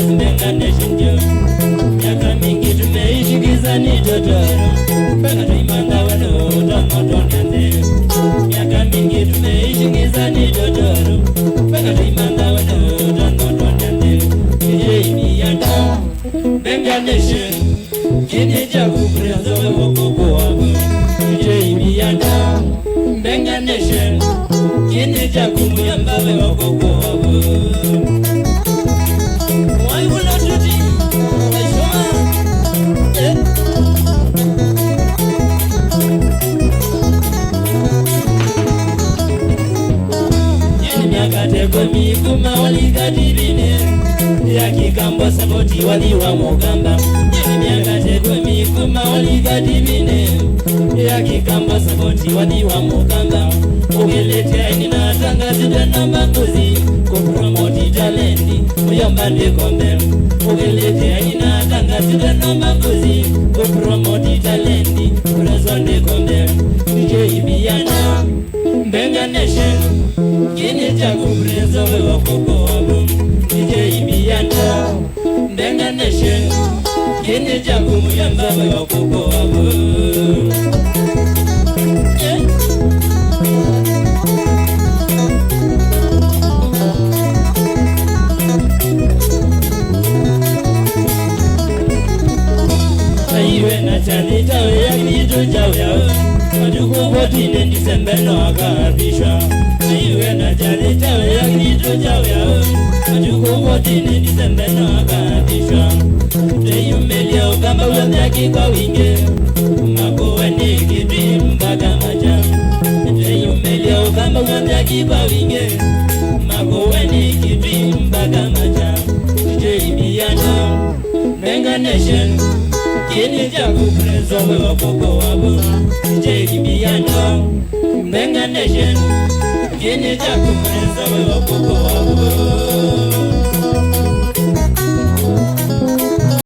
Benga Nation Joe. Miaka mingi tumeishi gizani totoro. Mpaka tuimanda wano utamotonande. Miaka mingi tumeishi gizani totoro. Mpaka tuimanda wano utamotonande. Kijemi yanda Benga Nation. Kini chaku prezo wokoko wabu. Kijemi yanda Benga Nation. Kini chaku muyamba wokoko wabu. Komi kuma waligati bine ya kikambo saboti waliwa mugamba. Nyakate komi kuma waligati bine ya kikambo saboti waliwa mugamba. Ugelete nina tangazi dana makuzi kupromoti talendi uyamba ndikombe. Ugelete nina tangazi dana makuzi kupromoti talendi urezo ndikombe. Kijibiyana Benga Nation. Kini chaku prezo wokoko wabu. Kijibiyana Benga Nation. Kini chaku muyamba wokoko wabu. Iwe na chanita ya kitu chawya. Majuku voti ne Disembe no akaribisha. Iwe na chanita ya kitu chawya. Majuku voti ne Disembe no akaribisha. Teyumelia ukamba wanyaki kwa winge. Makowe ni kiti mpaka maja. Teyumelia ukamba wanyaki kwa winge. Makowe ni kiti mpaka maja. Kijibiyana Benga Nation. Kini chaku prezo wokoko wabu. Kijibiyana Benga Nation. Kini chaku prezo wokoko wabu.